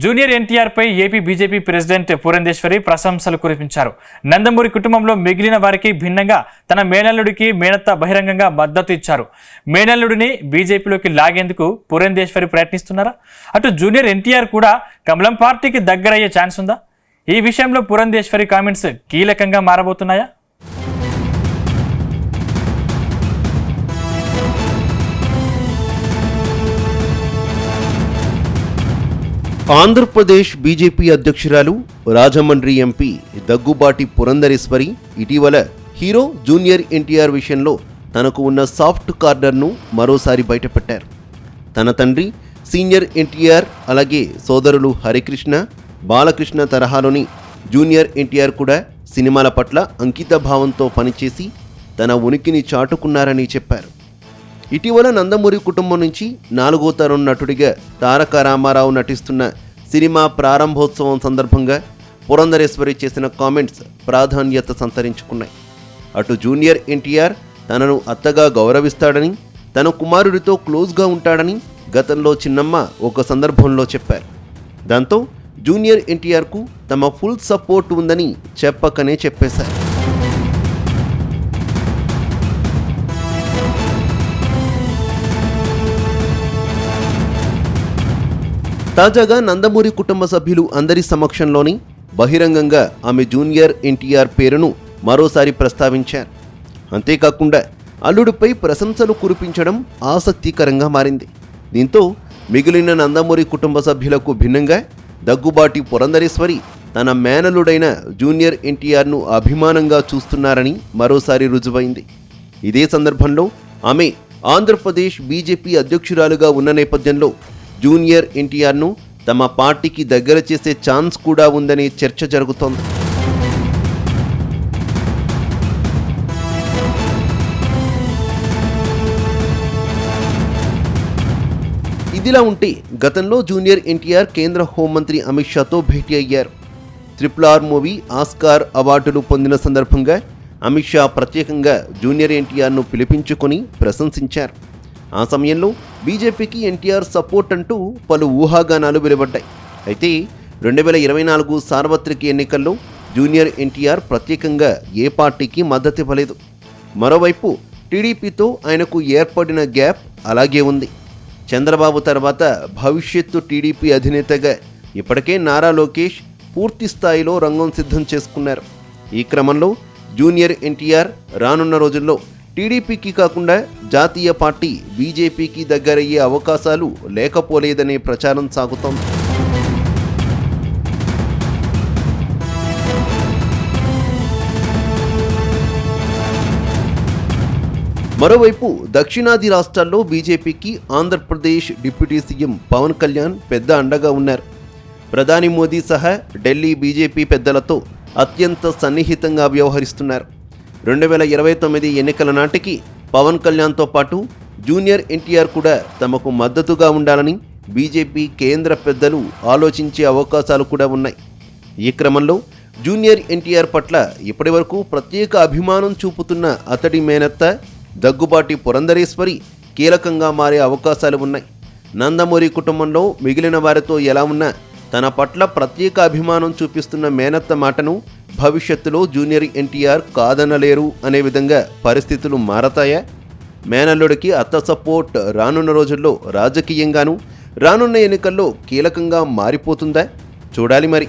Junior NTR పై AP BJP president Purandeswari ప్రశంసలు కురిపించారు. నందమూరి కుటుంబంలో మిగిలిన వారికి భిన్నంగా తన మేనల్లుడికి మేనత్త బహిరంగంగా మద్దతు ఇచ్చారు. మేనల్లుడిని బీజేపీలోకి లాగేందుకు పురంధేశ్వరి ప్రయత్నిస్తున్నారా? అటు జూనియర్ ఎన్టీఆర్ కూడా కమలం పార్టీకి దగ్గరయ్యే ఛాన్స్ ఉందా? ఈ విషయంలో పురంధేశ్వరి కామెంట్స్ కీలకంగా మారబోతున్నాయా? ఆంధ్రప్రదేశ్ బీజేపీ అధ్యక్షురాలు రాజమండ్రి ఎంపీ దగ్గుబాటి పురంధరేశ్వరి ఇటీవల హీరో జూనియర్ ఎన్టీఆర్ విషయంలో తనకు ఉన్న సాఫ్ట్ కార్నర్ను మరోసారి బయటపెట్టారు. తన తండ్రి సీనియర్ ఎన్టీఆర్, అలాగే సోదరులు హరికృష్ణ, బాలకృష్ణ తరహాలోని జూనియర్ ఎన్టీఆర్ కూడా సినిమాల పట్ల అంకిత భావంతో పనిచేసి తన ఉనికిని చాటుకున్నారని చెప్పారు. ఇటీవల నందమూరి కుటుంబం నుంచి 4వ తరం నటుడిగా తారక రామారావు నటిస్తున్న సినిమా ప్రారంభోత్సవం సందర్భంగా పురంధరేశ్వరి చేసిన కామెంట్స్ ప్రాధాన్యత సంతరించుకున్నాయి. అటు జూనియర్ ఎన్టీఆర్ తనను అత్తగా గౌరవిస్తాడని, తన కుమారుడితో క్లోజ్గా ఉంటాడని గతంలో చిన్నమ్మ ఒక సందర్భంలో చెప్పారు. దాంతో జూనియర్ ఎన్టీఆర్కు తమ ఫుల్ సపోర్ట్ ఉందని చెప్పకనే చెప్పేశారు. తాజాగా నందమూరి కుటుంబ సభ్యులు అందరి సమక్షంలోని బహిరంగంగా ఆమె జూనియర్ ఎన్టీఆర్ పేరును మరోసారి ప్రస్తావించారు. అంతేకాకుండా అల్లుడిపై ప్రశంసలు కురిపించడం ఆసక్తికరంగా మారింది. దీంతో మిగిలిన నందమూరి కుటుంబ సభ్యులకు భిన్నంగా దగ్గుబాటి పురంధరేశ్వరి తన మేనలుడైన జూనియర్ ఎన్టీఆర్ను అభిమానంగా చూస్తున్నారని మరోసారి రుజువైంది. ఇదే సందర్భంలో ఆమె ఆంధ్రప్రదేశ్ బీజేపీ అధ్యక్షురాలుగా ఉన్న నేపథ్యంలో జూనియర్ ఎన్టీఆర్ను తమ పార్టీకి దగ్గర చేసే ఛాన్స్ కూడా ఉందనే చర్చ జరుగుతోంది. ఇదిలా ఉంటే గతంలో జూనియర్ ఎన్టీఆర్ కేంద్ర హోంమంత్రి అమిత్ షాతో భేటీ అయ్యారు. RRR మూవీ ఆస్కార్ అవార్డులు పొందిన సందర్భంగా అమిత్ షా ప్రత్యేకంగా జూనియర్ ఎన్టీఆర్ను పిలిపించుకొని ప్రశంసించారు. ఆ సమయంలో బీజేపీకి ఎన్టీఆర్ సపోర్ట్ అంటూ పలు ఊహాగానాలు వెలువడ్డాయి. అయితే 2024 సార్వత్రిక ఎన్నికల్లో జూనియర్ ఎన్టీఆర్ ప్రత్యేకంగా ఏ పార్టీకి మద్దతివ్వలేదు. మరోవైపు టీడీపీతో ఆయనకు ఏర్పడిన గ్యాప్ అలాగే ఉంది. చంద్రబాబు తర్వాత భవిష్యత్తు టీడీపీ అధినేతగా ఇప్పటికే నారా లోకేష్ పూర్తి స్థాయిలో రంగం సిద్ధం చేసుకున్నారు. ఈ క్రమంలో జూనియర్ ఎన్టీఆర్ రానున్న రోజుల్లో టీడీపీకి కాకుండా జాతీయ పార్టీ బీజేపీకి దగ్గరయ్యే అవకాశాలు లేకపోలేదనే ప్రచారం సాగుతోంది. మరోవైపు దక్షిణాది రాష్ట్రాల్లో బీజేపీకి ఆంధ్రప్రదేశ్ డిప్యూటీ సీఎం పవన్ కళ్యాణ్ పెద్ద అండగా ఉన్నారు. ప్రధాని మోదీ సహా ఢిల్లీ బీజేపీ పెద్దలతో అత్యంత సన్నిహితంగా వ్యవహరిస్తున్నారు. 2029 ఎన్నికల నాటికి పవన్ కళ్యాణ్తో పాటు జూనియర్ ఎన్టీఆర్ కూడా తమకు మద్దతుగా ఉండాలని బీజేపీ కేంద్ర పెద్దలు ఆలోచించే అవకాశాలు కూడా ఉన్నాయి. ఈ క్రమంలో జూనియర్ ఎన్టీఆర్ పట్ల ఇప్పటివరకు ప్రత్యేక అభిమానం చూపుతున్న అతడి మేనత్త దగ్గుబాటి పురంధరేశ్వరి కీలకంగా మారే అవకాశాలు ఉన్నాయి. నందమూరి కుటుంబంలో మిగిలిన వారితో ఎలా ఉన్నా తన పట్ల ప్రత్యేక అభిమానం చూపిస్తున్న మేనత్త మాటను భవిష్యత్తులో జూనియర్ ఎన్టీఆర్ కాదనలేరు అనే విధంగా పరిస్థితులు మారతాయా? మేనల్లుడికి అత్త సపోర్ట్ రానున్న రోజుల్లో రాజకీయంగానూ రానున్న ఎన్నికల్లో కీలకంగా మారిపోతుందా? చూడాలి మరి.